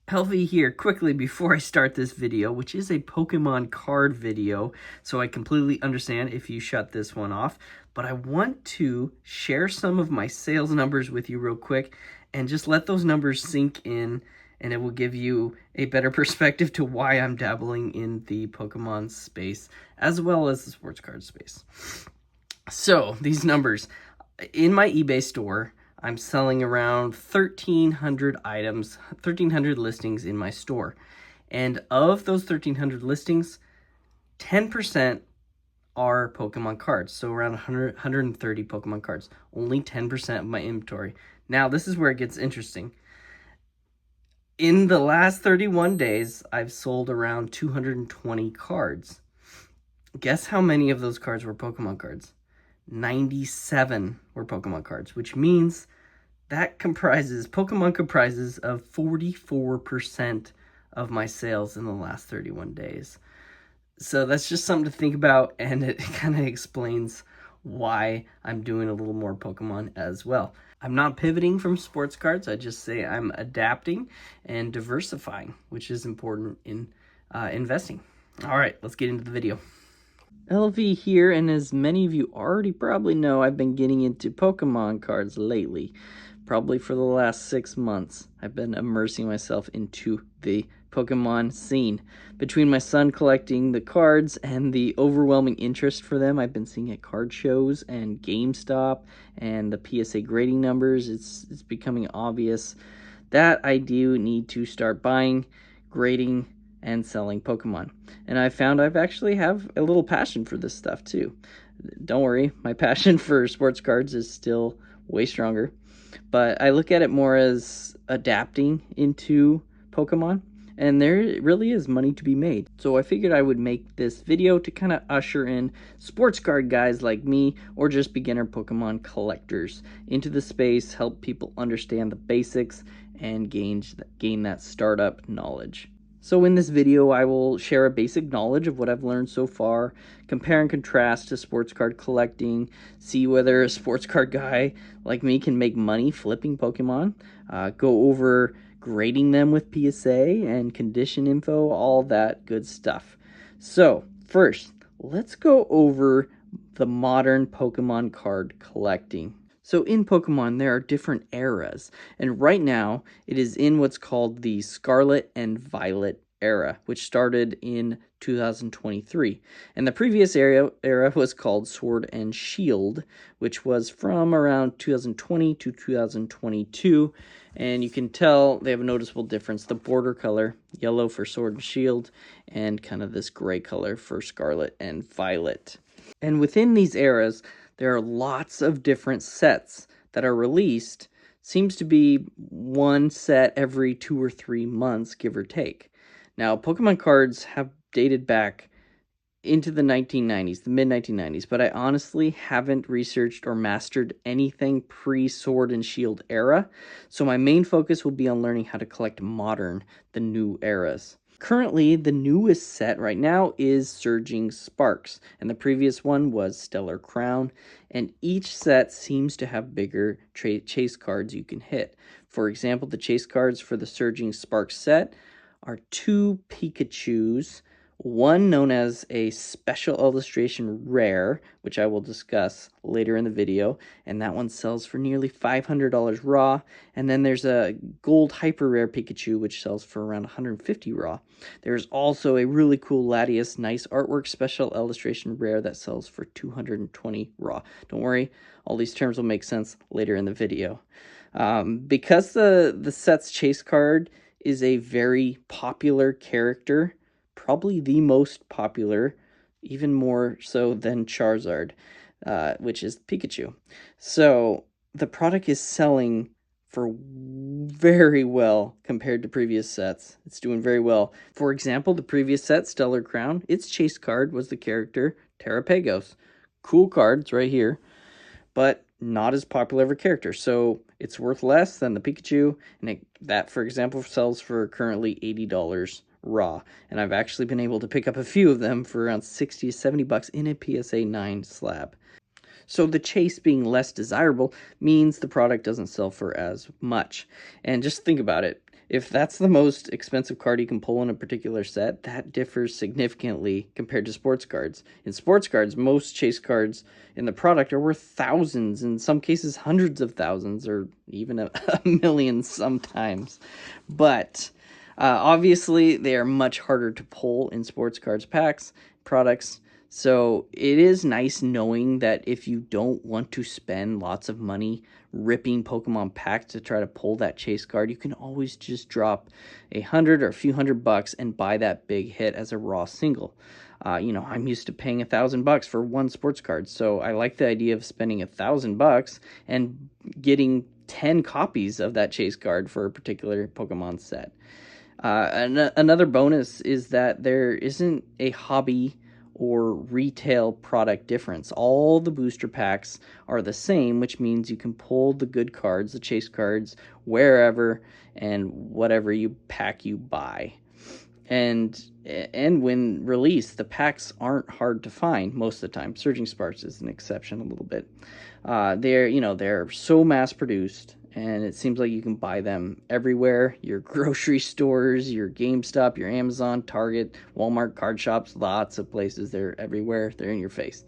LV here, quickly before I start this video, which is a Pokemon card video, so I completely understand if you shut this one off, but I want to share some of my sales numbers with you real quick and just let those numbers sink in, and it will give you a better perspective to why I'm dabbling in the Pokemon space as well as the sports card space. So, these numbers. In my eBay store, I'm selling around 1,300 items, 1,300 listings in my store. And of those 1,300 listings, 10% are Pokemon cards. So around 130 Pokemon cards. Only 10% of my inventory. Now, this is where it gets interesting. In the last 31 days, I've sold around 220 cards. Guess how many of those cards were Pokemon cards? 97 were Pokemon cards, which means that Pokemon comprises of 44% of my sales in the last 31 days. So that's just something to think about, and it kind of explains why I'm doing a little more Pokemon as well. I'm not pivoting from sports cards. I just say I'm adapting and diversifying, which is important in investing. All right, let's get into the video. LV here, and as many of you already probably know, I've been getting into Pokemon cards lately. Probably for the last 6 months, I've been immersing myself into the Pokemon scene. Between my son collecting the cards and the overwhelming interest for them I've been seeing at card shows and GameStop and the PSA grading numbers, it's becoming obvious that I do need to start buying, grading, and selling Pokemon. And I found I've actually have a little passion for this stuff too. Don't worry, my passion for sports cards is still way stronger, but I look at it more as adapting into Pokemon, and there really is money to be made. So I figured I would make this video to kind of usher in sports card guys like me, or just beginner Pokemon collectors, into the space, help people understand the basics, and gain that startup knowledge. So in this video, I will share a basic knowledge of what I've learned so far, compare and contrast to sports card collecting, see whether a sports card guy like me can make money flipping Pokemon, go over grading them with PSA and condition info, all that good stuff. So first, let's go over the modern Pokemon card collecting. So in Pokemon, there are different eras, and right now it is in what's called the Scarlet and Violet era, which started in 2023. And the previous era was called Sword and Shield, which was from around 2020 to 2022. And you can tell they have a noticeable difference. The border color, yellow for Sword and Shield, and kind of this gray color for Scarlet and Violet. And within these eras, there are lots of different sets that are released. Seems to be one set every 2 or 3 months, give or take. Now, Pokemon cards have dated back into the 1990s, the mid-1990s, but I honestly haven't researched or mastered anything pre-Sword and Shield era, so my main focus will be on learning how to collect modern, the new eras. Currently, the newest set right now is Surging Sparks, and the previous one was Stellar Crown, and each set seems to have bigger chase cards you can hit. For example, the chase cards for the Surging Sparks set are 2 Pikachus, one known as a Special Illustration Rare, which I will discuss later in the video, and that one sells for nearly $500 raw. And then there's a Gold Hyper Rare Pikachu, which sells for around $150 raw. There's also a really cool Latias Nice Artwork Special Illustration Rare that sells for $220 raw. Don't worry, all these terms will make sense later in the video. Because the set's chase card is a very popular character, probably the most popular, even more so than Charizard, which is Pikachu. So the product is selling for very well compared to previous sets. It's doing very well. For example, the previous set, Stellar Crown, its chase card was the character Terrapagos. Cool cards right here, but not as popular of a character, so it's worth less than the Pikachu, and that, for example, sells for currently $80 raw, and I've actually been able to pick up a few of them for around 60 to 70 bucks in a PSA 9 slab. So the chase being less desirable means the product doesn't sell for as much. And just think about it. if that's the most expensive card you can pull in a particular set, that differs significantly compared to sports cards. In sports cards, most chase cards in the product are worth thousands, in some cases hundreds of thousands, or even a million sometimes. But obviously, they are much harder to pull in sports cards products. So it is nice knowing that if you don't want to spend lots of money ripping Pokemon packs to try to pull that chase card, you can always just drop $100 or a few $100 and buy that big hit as a raw single. I'm used to paying $1,000 for one sports card, so I like the idea of spending $1,000 and getting 10 copies of that chase card for a particular Pokemon set. Another bonus is that there isn't a hobby or retail product difference. All the booster packs are the same, which means you can pull the good cards, the chase cards, wherever and whatever pack you buy. And when released, the packs aren't hard to find most of the time. Surging Sparks is an exception a little bit. They're so mass produced, and it seems like you can buy them everywhere. Your grocery stores, your GameStop, your Amazon, Target, Walmart, card shops, lots of places. They're everywhere. They're in your face,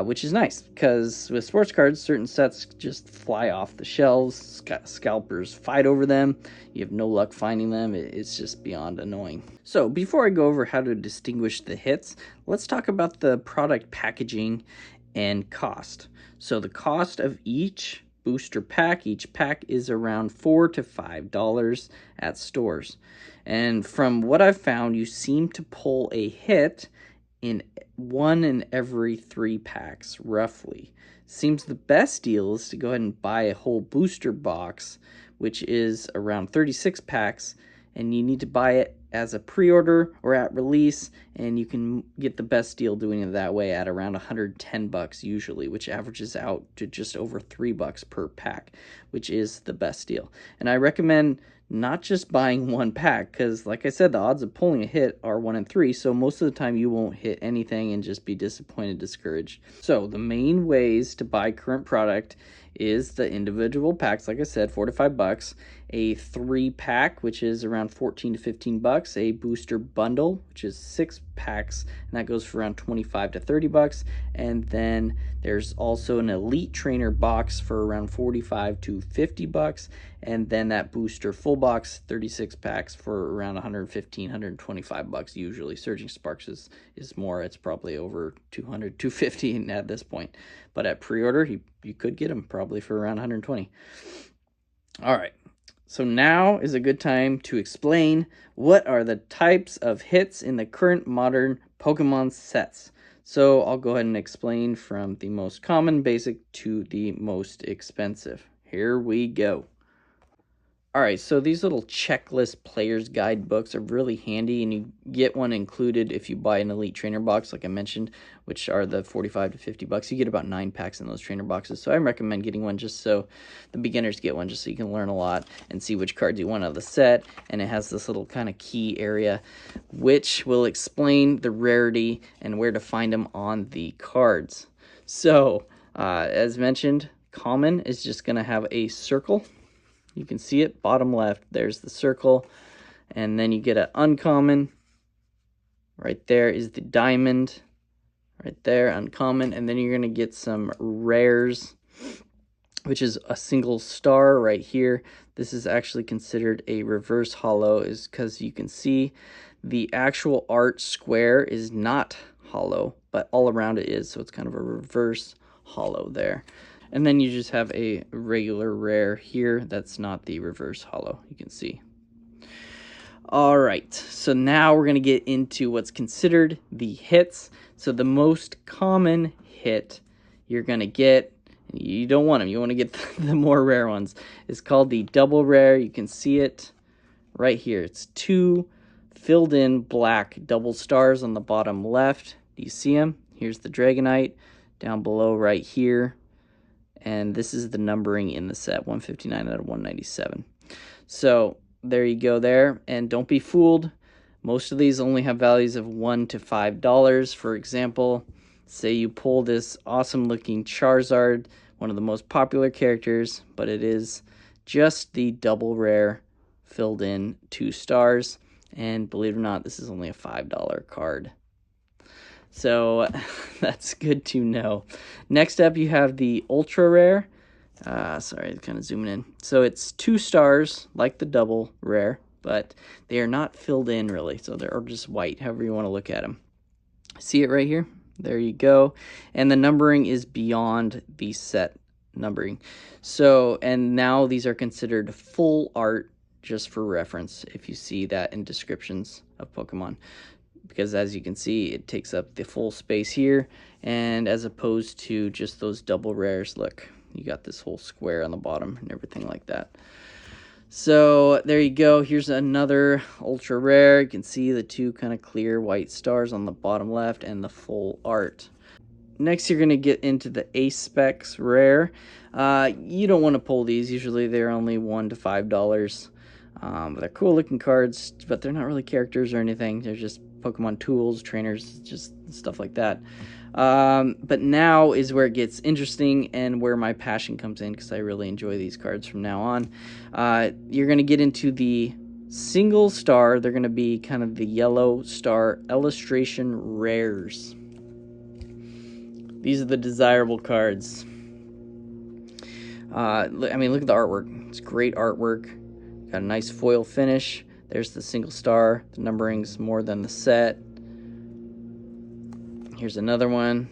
which is nice because with sports cards, certain sets just fly off the shelves. Scalpers fight over them. You have no luck finding them. It's just beyond annoying. So before I go over how to distinguish the hits, let's talk about the product packaging and cost. So the cost of each booster pack, each pack is around $4 to $5 at stores. And from what I've found, you seem to pull a hit in 1 in every 3 packs, roughly. Seems the best deal is to go ahead and buy a whole booster box, which is around 36 packs, and you need to buy it as a pre-order or at release, and you can get the best deal doing it that way at around $110 usually, which averages out to just over $3 per pack, which is the best deal. And I recommend not just buying one pack, because like I said, the odds of pulling a hit are 1 in 3, so most of the time you won't hit anything and just be disappointed, discouraged. So the main ways to buy current product is the individual packs, like I said, $4 to $5, a 3-pack, which is around $14 to $15, a booster bundle, which is 6 packs, and that goes for around $25 to $30, and then there's also an elite trainer box for around $45 to $50, and then that booster full box, 36 packs for around $115, $125 usually. Surging Sparks is more. It's probably over $200, $250 at this point, but at pre-order you could get them probably for around $120. All right, so now is a good time to explain what are the types of hits in the current modern Pokemon sets. So I'll go ahead and explain from the most common basic to the most expensive. Here we go. All right, so these little checklist player's guide books are really handy, and you get one included if you buy an elite trainer box, like I mentioned, which are the $45 to $50. You get about 9 packs in those trainer boxes, so I recommend getting one just so the beginners get one, just so you can learn a lot and see which cards you want out of the set. And it has this little kind of key area, which will explain the rarity and where to find them on the cards. So, as mentioned, common is just going to have a circle. You can see it, bottom left, there's the circle, and then you get an uncommon. Right there is the diamond, right there, uncommon, and then you're going to get some rares, which is a single star right here. This is actually considered a reverse holo, is because you can see the actual art square is not hollow, but all around it is, so it's kind of a reverse holo there. And then you just have a regular rare here that's not the reverse holo, you can see. All right, so now we're going to get into what's considered the hits. So the most common hit you're going to get, you don't want them, you want to get the more rare ones, is called the double rare. You can see it right here. It's 2 filled in black double stars on the bottom left. Do you see them? Here's the Dragonite down below right here. And this is the numbering in the set, 159 out of 197. So there you go there. And don't be fooled. Most of these only have values of $1 to $5. For example, say you pull this awesome looking Charizard, one of the most popular characters, but it is just the double rare filled in 2 stars. And believe it or not, this is only a $5 card. So that's good to know. Next up, you have the ultra rare. Sorry, kind of zooming in. So it's 2 stars, like the double rare, but they are not filled in really. So they're just white, however you want to look at them. See it right here? There you go. And the numbering is beyond the set numbering. So, and now these are considered full art, just for reference, if you see that in descriptions of Pokemon. Because as you can see, it takes up the full space here, and as opposed to just those double rares, look, you got this whole square on the bottom and everything like that. So there you go. Here's another ultra rare. You can see the 2 kind of clear white stars on the bottom left and the full art. Next, you're going to get into the Ace Specs rare. You don't want to pull these. Usually they're only $1 to $5. They're cool looking cards, but they're not really characters or anything. They're just Pokemon tools, trainers, just stuff like that. But now is where it gets interesting and where my passion comes in, because I really enjoy these cards from now on. You're going to get into the single star. They're going to be kind of the yellow star illustration rares. These are the desirable cards. I mean, look at the artwork. It's great artwork. Got a nice foil finish. There's the single star. The numbering's more than the set. Here's another one.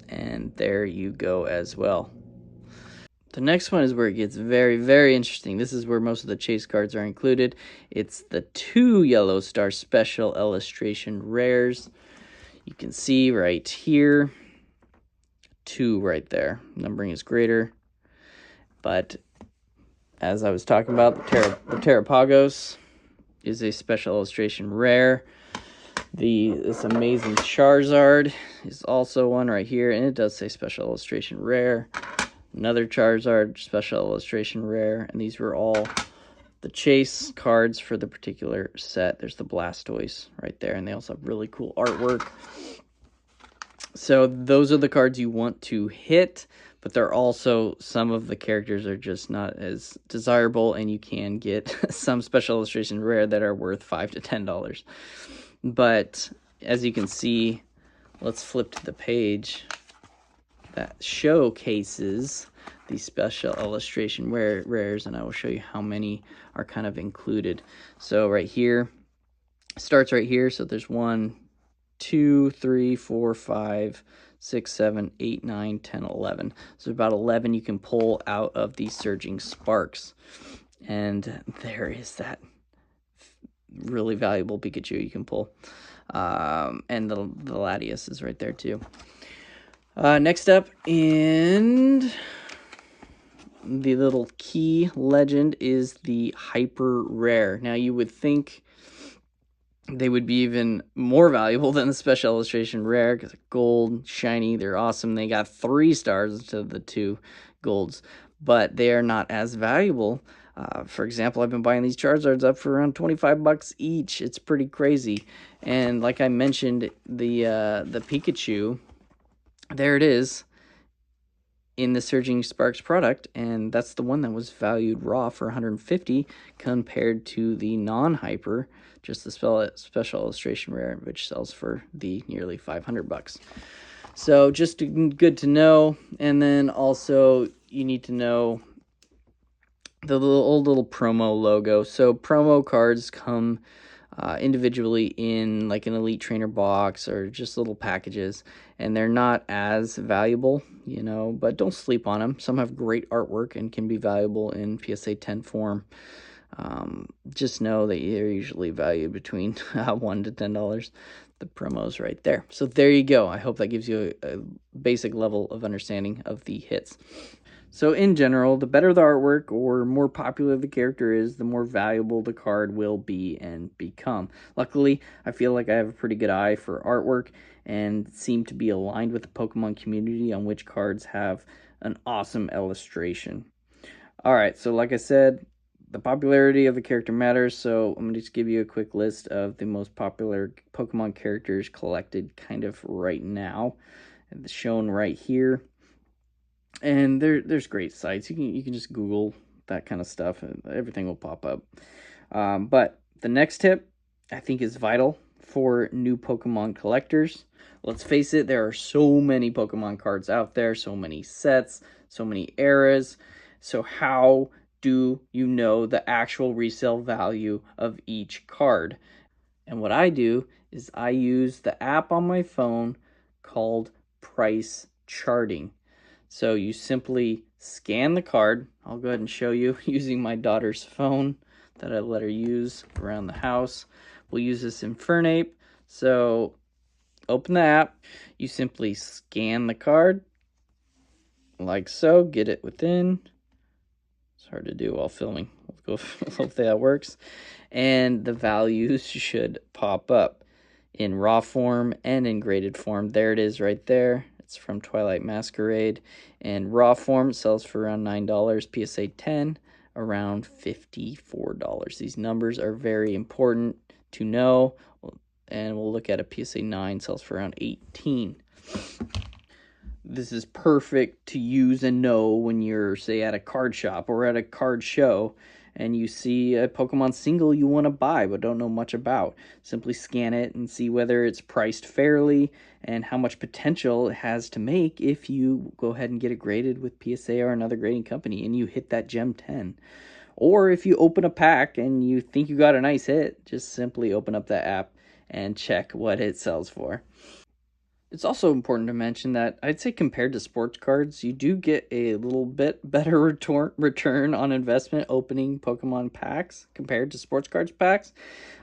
And there you go as well. The next one is where it gets very, very interesting. This is where most of the chase cards are included. It's the 2 yellow star special illustration rares. You can see right here, 2 right there. Numbering is greater. But as I was talking about, the Terrapagos is a special illustration rare. This amazing Charizard is also one right here, and it does say special illustration rare. Another Charizard, special illustration rare, and these were all the chase cards for the particular set. There's the Blastoise right there, and they also have really cool artwork. So those are the cards you want to hit, but they're also, some of the characters are just not as desirable, and you can get some special illustration rare that are worth $5 to $10. But as you can see, let's flip to the page that showcases the special illustration rares, and I will show you how many are kind of included. So right here, starts right here. So there's 1, 2, 3, 4, 5, 6, 7, 8, 9, 10, 11. So about 11 you can pull out of these Surging Sparks. And there is that really valuable Pikachu you can pull. And the Latias is right there too. Next up, in the little key legend, is the Hyper Rare. Now you would think they would be even more valuable than the special illustration rare, because they're gold, shiny, they're awesome. They got 3 stars instead of the 2 golds, but they are not as valuable. For example, I've been buying these Charizards up for around $25 each. It's pretty crazy. And like I mentioned, the Pikachu, there it is in the Surging Sparks product, and that's the one that was valued raw for $150 compared to the non-hyper, just the special illustration rare, which sells for the nearly $500. So just good to know. And then also you need to know the old little promo logo. So promo cards come individually in like an Elite Trainer box or just little packages, and they're not as valuable, you know, but don't sleep on them. Some have great artwork and can be valuable in PSA 10 form. Just know that they're usually valued between $1 to $10. The promos right there. So there you go. I hope that gives you a basic level of understanding of the hits. So in general, the better the artwork or more popular the character is, the more valuable the card will be and become. Luckily, I feel like I have a pretty good eye for artwork and seem to be aligned with the Pokemon community on which cards have an awesome illustration. Alright, so like I said, the popularity of the character matters, so I'm going to just give you a quick list of the most popular Pokemon characters collected kind of right now. And it's shown right here. And there's great sites. You can just Google that kind of stuff. Everything will pop up. But the next tip I think is vital for new Pokemon collectors. Let's face it, there are so many Pokemon cards out there, so many sets, so many eras. So how do you know the actual resale value of each card? And what I do is I use the app on my phone called Price Charting. So you simply scan the card. I'll go ahead and show you using my daughter's phone that I let her use around the house. We'll use this Infernape. So open the app. You simply scan the card like so. Get it within. It's hard to do while filming. Hopefully that works. And the values should pop up in raw form and in graded form. There it is right there. It's from Twilight Masquerade. And raw form sells for around $9. PSA 10 around $54. These numbers are very important to know. And we'll look at a PSA 9 sells for around 18. This is perfect to use and know when you're, say, at a card shop or at a card show and you see a Pokemon single you want to buy but don't know much about. Simply scan it and see whether it's priced fairly and how much potential it has to make if you go ahead and get it graded with PSA or another grading company and you hit that Gem 10. Or if you open a pack and you think you got a nice hit, just simply open up that app and check what it sells for. It's also important to mention that I'd say compared to sports cards, you do get a little bit better return on investment opening Pokemon packs compared to sports cards packs.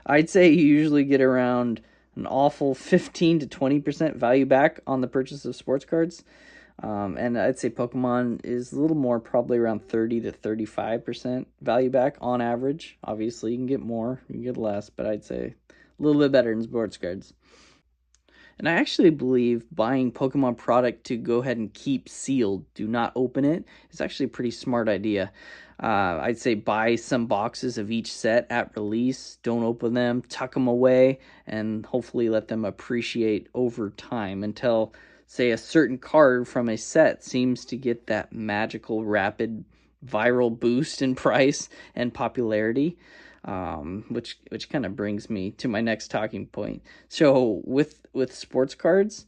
I'd say you usually get around an awful 15 to 20% value back on the purchase of sports cards. And I'd say Pokemon is a little more, probably around 30 to 35% value back on average. Obviously, you can get more, you can get less, but I'd say a little bit better in sports cards. And I actually believe buying Pokemon product to go ahead and keep sealed, do not open it, is actually a pretty smart idea. I'd say buy some boxes of each set at release, don't open them, tuck them away, and hopefully let them appreciate over time until, say, a certain card from a set seems to get that magical rapid viral boost in price and popularity. Which kind of brings me to my next talking point. So with sports cards,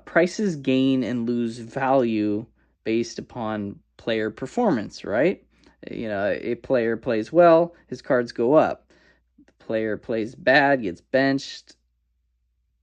prices gain and lose value based upon player performance, right? You know, a player plays well, his cards go up. The player plays bad, gets benched,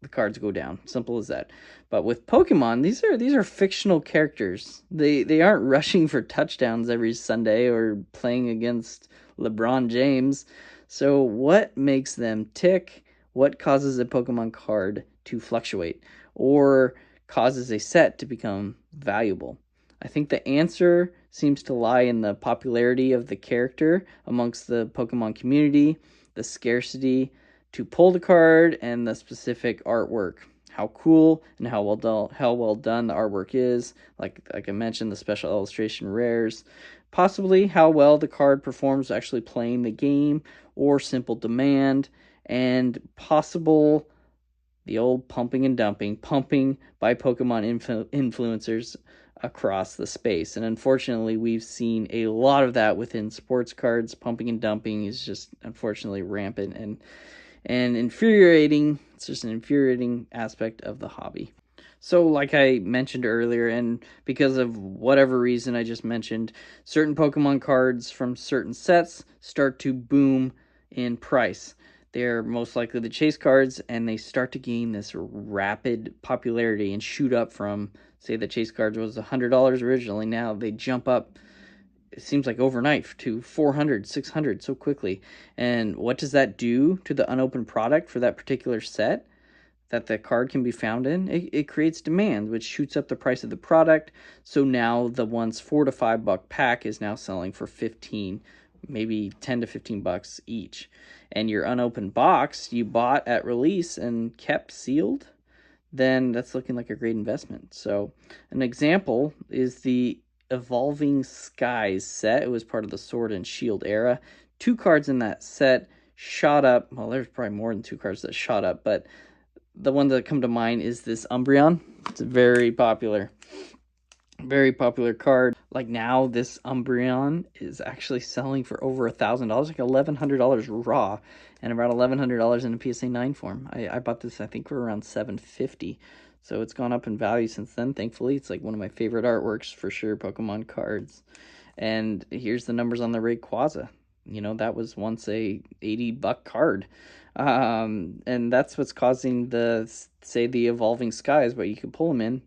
the cards go down. Simple as that. But with Pokemon, these are fictional characters. They aren't rushing for touchdowns every Sunday or playing against LeBron James. So what makes them tick? What causes a Pokemon card to fluctuate or causes a set to become valuable? I think the answer seems to lie in the popularity of the character amongst the Pokemon community, the scarcity to pull the card, and the specific artwork. How cool and how well done the artwork is. Like I mentioned, the special illustration rares. Possibly how well the card performs actually playing the game, or simple demand, and possible the old pumping and dumping, pumping by Pokemon influencers across the space. And unfortunately, we've seen a lot of that within sports cards. Pumping and dumping is just unfortunately rampant and infuriating. It's just an infuriating aspect of the hobby. So like I mentioned earlier, and because of whatever reason I just mentioned, certain Pokemon cards from certain sets start to boom in price. They're most likely the chase cards, and they start to gain this rapid popularity and shoot up from, say, the chase cards was $100 originally. Now they jump up, it seems like overnight, to 400, 600 so quickly. And what does that do to the unopened product for that particular set that the card can be found in? It creates demand, which shoots up the price of the product. So now the once $4 to $5 pack is now selling for 15, maybe 10 to 15 bucks each. And your unopened box you bought at release and kept sealed, then that's looking like a great investment. So an example is the Evolving Skies set. It was part of the Sword and Shield era. 2 cards in that set shot up. Well, there's probably more than 2 cards that shot up, but the one that come to mind is this Umbreon. It's very popular. Very popular card. Like now, this Umbreon is actually selling for over $1,000, like $1,100 raw, and about $1,100 in a PSA 9 form. I bought this, I think, for around $750. So it's gone up in value since then, thankfully. It's like one of my favorite artworks for sure, Pokemon cards. And here's the numbers on the Rayquaza. You know, that was once a $80 card. And that's what's causing the, say, the Evolving Skies, but you can pull them in.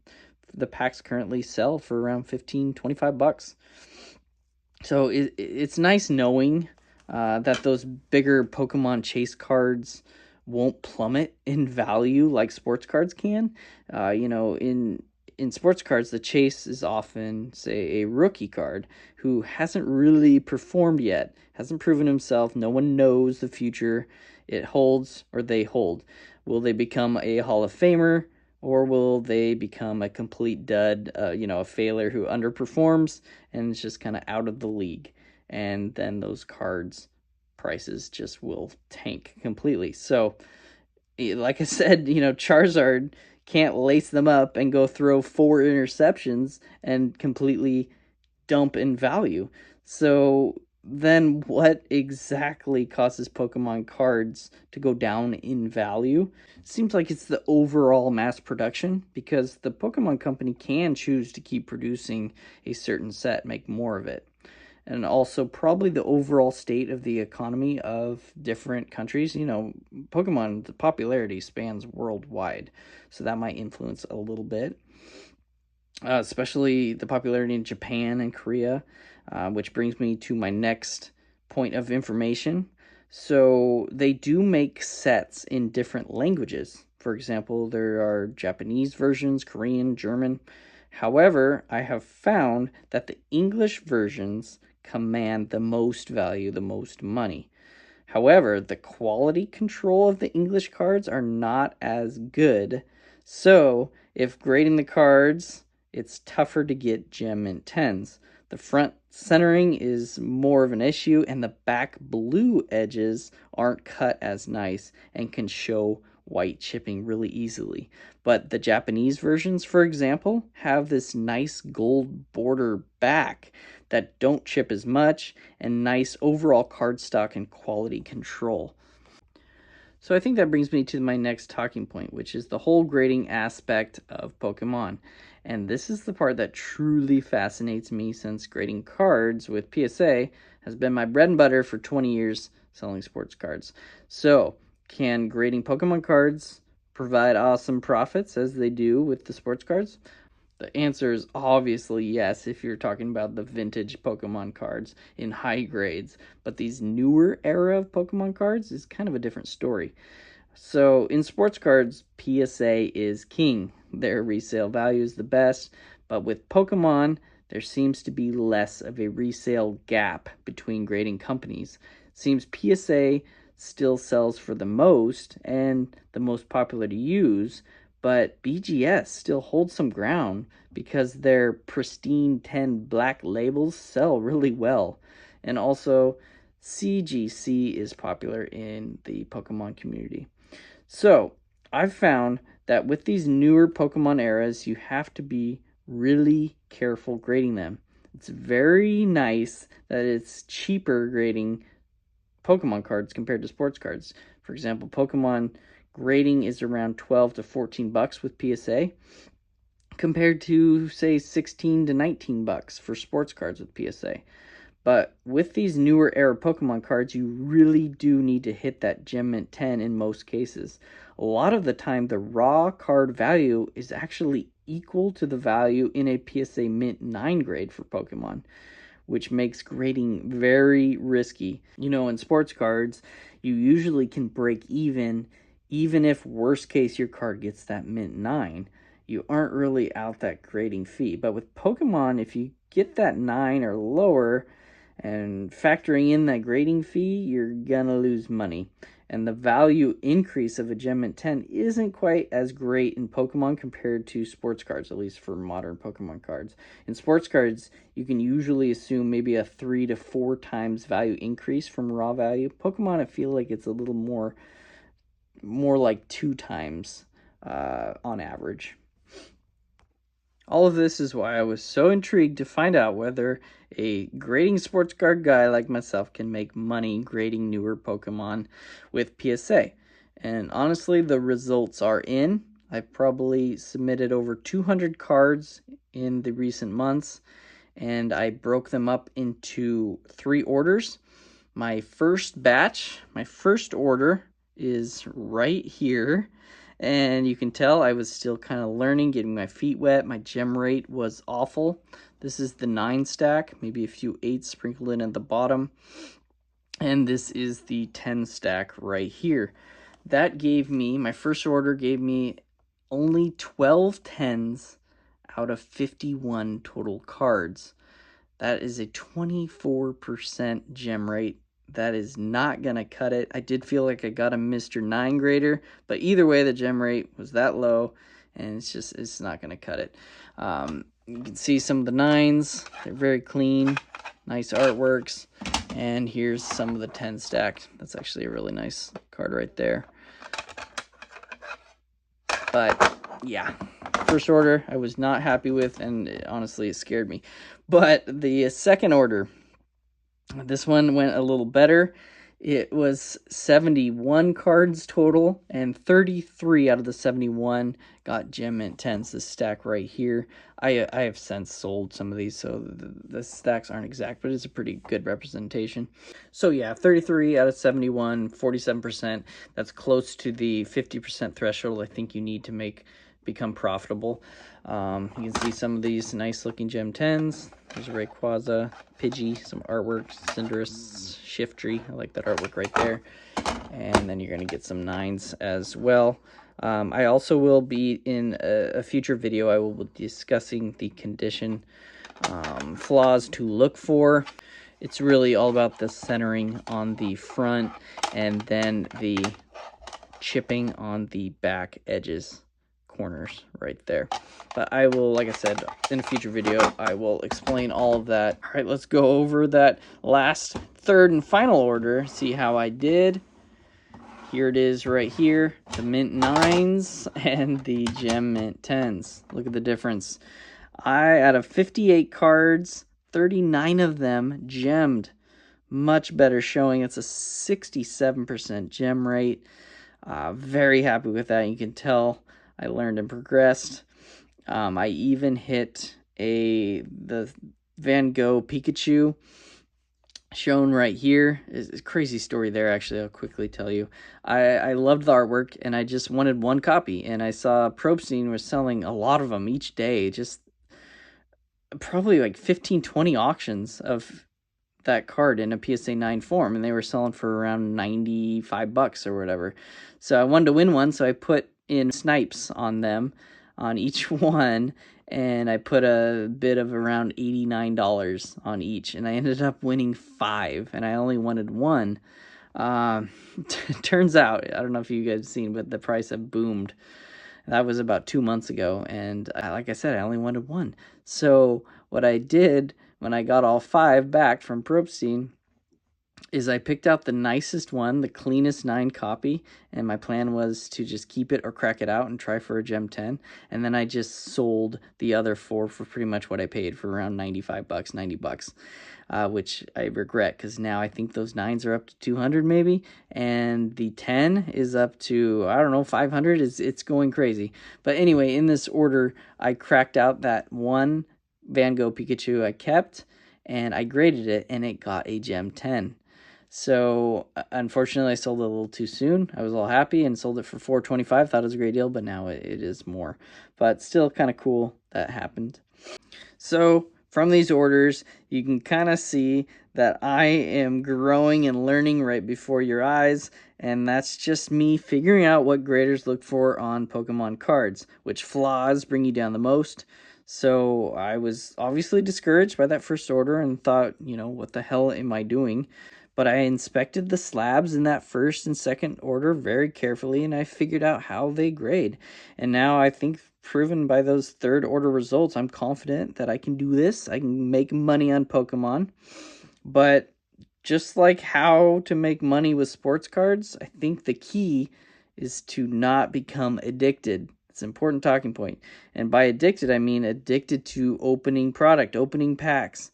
The packs currently sell for around 15, 25 bucks. So it's nice knowing that those bigger Pokemon chase cards won't plummet in value like sports cards can. You know, in sports cards, the chase is often, say, a rookie card who hasn't really performed yet, hasn't proven himself. No one knows the future it holds or they hold. Will they become a Hall of Famer? Or will they become a complete dud, you know, a failure who underperforms and is just kind of out of the league? And then those cards' prices just will tank completely. So, like I said, you know, Charizard can't lace them up and go throw 4 interceptions and completely dump in value. So then what exactly causes Pokemon cards to go down in value? Seems like it's the overall mass production, because the Pokemon company can choose to keep producing a certain set, make more of it. And also probably the overall state of the economy of different countries. You know, Pokemon, the popularity spans worldwide, so that might influence a little bit. Especially the popularity in Japan and Korea, which brings me to my next point of information. So they do make sets in different languages. For example, there are Japanese versions, Korean, German. However, I have found that the English versions command the most value, the most money. However, the quality control of the English cards are not as good. So, if grading the cards, it's tougher to get gem mint 10s. The front centering is more of an issue, and the back blue edges aren't cut as nice and can show white chipping really easily. But the Japanese versions, for example, have this nice gold border back that don't chip as much, and nice overall cardstock and quality control. So I think that brings me to my next talking point, which is the whole grading aspect of Pokemon. And this is the part that truly fascinates me, since grading cards with PSA has been my bread and butter for 20 years selling sports cards. So, can grading Pokemon cards provide awesome profits as they do with the sports cards? The answer is obviously yes if you're talking about the vintage Pokemon cards in high grades. But these newer era of Pokemon cards is kind of a different story. So in sports cards, PSA is king. Their resale value is the best. But with Pokemon, there seems to be less of a resale gap between grading companies. It seems PSA still sells for the most and the most popular to use, but BGS still holds some ground because their pristine 10 black labels sell really well. And also, CGC is popular in the Pokemon community. So, I've found that with these newer Pokemon eras, you have to be really careful grading them. It's very nice that it's cheaper grading Pokemon cards compared to sports cards. For example, Pokemon grading is around 12 to 14 bucks with PSA, compared to, say, 16 to 19 bucks for sports cards with PSA. But with these newer era Pokemon cards, you really do need to hit that Gem Mint 10 in most cases. A lot of the time, the raw card value is actually equal to the value in a PSA Mint 9 grade for Pokemon, which makes grading very risky. You know, in sports cards, you usually can break even if worst case your card gets that Mint 9. You aren't really out that grading fee. But with Pokemon, if you get that 9 or lower, and factoring in that grading fee, you're gonna lose money. And the value increase of a Gem Mint 10 isn't quite as great in Pokemon compared to sports cards, at least for modern Pokemon cards. In sports cards, you can usually assume maybe a 3 to 4 times value increase from raw value. Pokemon, I feel like it's a little more like 2 times on average. All of this is why I was so intrigued to find out whether a grading sports card guy like myself can make money grading newer Pokemon with PSA. And honestly, the results are in. I've probably submitted over 200 cards in the recent months, and I broke them up into 3 orders. My first batch, my first order is right here. And you can tell I was still kind of learning, getting my feet wet. My gem rate was awful. This is the 9 stack, maybe a few 8s sprinkled in at the bottom. And this is the 10 stack right here. That gave me, my first order gave me only 12 10s out of 51 total cards. That is a 24% gem rate. That is not going to cut it. I did feel like I got a Mr. 9 grader, but either way, the gem rate was that low, and it's not going to cut it. You can see some of the 9s. They're very clean, nice artworks, and here's some of the 10 stacked. That's actually a really nice card right there. But yeah, first order I was not happy with, and honestly it scared me. But the second order, this one went a little better. It was 71 cards total, and 33 out of the 71 got Gem Mint 10s, this stack right here. I have since sold some of these, so the stacks aren't exact, but it's a pretty good representation. So yeah, 33 out of 71, 47%. That's close to the 50% threshold I think you need to become profitable. You can see some of these nice looking Gem 10s. There's a Rayquaza, Pidgey, some artwork, Cinderace, Shiftry. I like that artwork right there. And then you're going to get some 9s as well. I also will be in a future video, I will be discussing the condition flaws to look for. It's really all about the centering on the front and then the chipping on the back edges. Corners right there. But I will, like I said, in a future video I will explain all of that. All right, let's go over that last third and final order, see how I did. Here it is right here, the Mint 9s and the Gem Mint 10s. Look at the difference. Out of 58 cards, 39 of them gemmed. Much better showing. It's a 67% gem rate. Very happy with that. You can tell I learned and progressed. I even hit the Van Gogh Pikachu shown right here. It's a crazy story there, actually. I'll quickly tell you. I loved the artwork, and I just wanted one copy. And I saw Probstein was selling a lot of them each day. Just probably like 15, 20 auctions of that card in a PSA 9 form. And they were selling for around 95 bucks or whatever. So I wanted to win one, so I put in snipes on them, on each one, and I put a bid of around $89 on each, and I ended up winning 5, and I only wanted 1. Turns out, I don't know if you guys have seen, but the price have boomed. That was about 2 months ago, and like I said, I only wanted 1. So what I did when I got all 5 back from Probstein is I picked out the nicest one, the cleanest 9 copy, and my plan was to just keep it or crack it out and try for a Gem 10, and then I just sold the other 4 for pretty much what I paid, for around 95 bucks, 90 bucks, which I regret, because now I think those 9s are up to 200 maybe, and the 10 is up to, I don't know, 500. It's going crazy. But anyway, in this order, I cracked out that one Van Gogh Pikachu I kept, and I graded it, and it got a Gem 10. So unfortunately, I sold it a little too soon. I was all happy and sold it for $4.25. Thought it was a great deal, but now it is more. But still kind of cool that happened. So from these orders, you can kind of see that I am growing and learning right before your eyes. And that's just me figuring out what graders look for on Pokemon cards, which flaws bring you down the most. So I was obviously discouraged by that first order and thought, what the hell am I doing? But I inspected the slabs in that first and second order very carefully, and I figured out how they grade. And now I think, proven by those third order results, I'm confident that I can do this. I can make money on Pokemon. But just like how to make money with sports cards, I think the key is to not become addicted. It's an important talking point. And by addicted, I mean addicted to opening packs.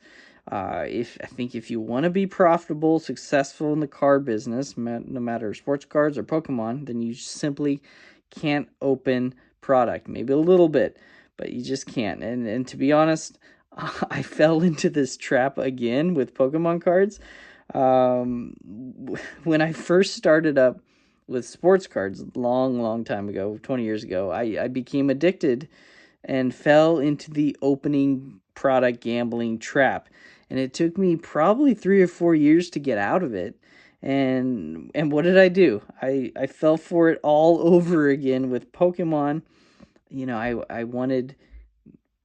If you want to be profitable, successful in the card business, no matter sports cards or Pokemon, then you simply can't open product. Maybe a little bit, but you just can't. And to be honest, I fell into this trap again with Pokemon cards. Um, when I first started up with sports cards, long time ago, 20 years ago, I became addicted and fell into the opening product gambling trap. And it took me probably 3 or 4 years to get out of it. And what did I do? I fell for it all over again with Pokemon. I wanted,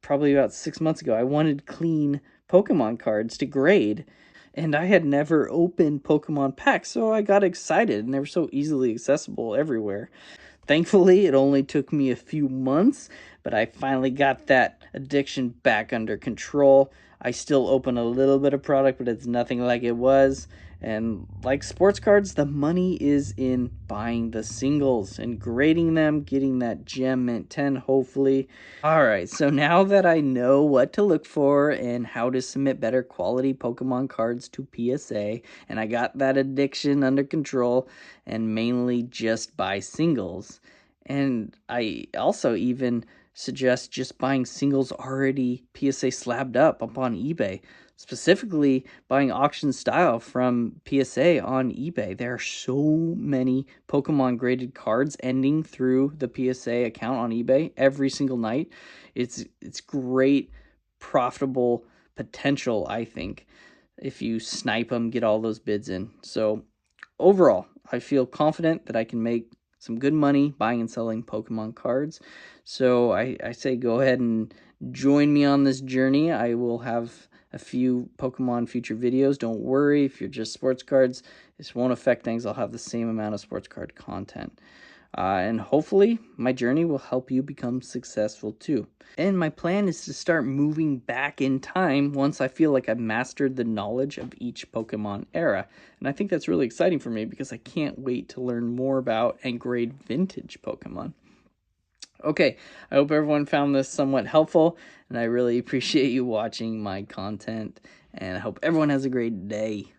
probably about 6 months ago, I wanted clean Pokemon cards to grade. And I had never opened Pokemon packs, so I got excited, and they were so easily accessible everywhere. Thankfully, it only took me a few months, but I finally got that addiction back under control. I still open a little bit of product, but it's nothing like it was. And like sports cards, the money is in buying the singles and grading them, getting that gem mint 10, hopefully. All right, so now that I know what to look for and how to submit better quality Pokemon cards to PSA, and I got that addiction under control and mainly just buy singles. And I also even suggest just buying singles already PSA slabbed up on eBay, specifically buying auction style from PSA on eBay. There are so many Pokemon graded cards ending through the PSA account on eBay every single night. It's great, profitable potential, I think, if you snipe them, get all those bids in. So overall, I feel confident that I can make some good money buying and selling Pokemon cards. So I say go ahead and join me on this journey. I will have a few Pokemon future videos. Don't worry, if you're just sports cards, this won't affect things. I'll have the same amount of sports card content. And hopefully my journey will help you become successful too. And my plan is to start moving back in time once I feel like I've mastered the knowledge of each Pokemon era. And I think that's really exciting for me because I can't wait to learn more about and grade vintage Pokemon. Okay, I hope everyone found this somewhat helpful, and I really appreciate you watching my content, and I hope everyone has a great day.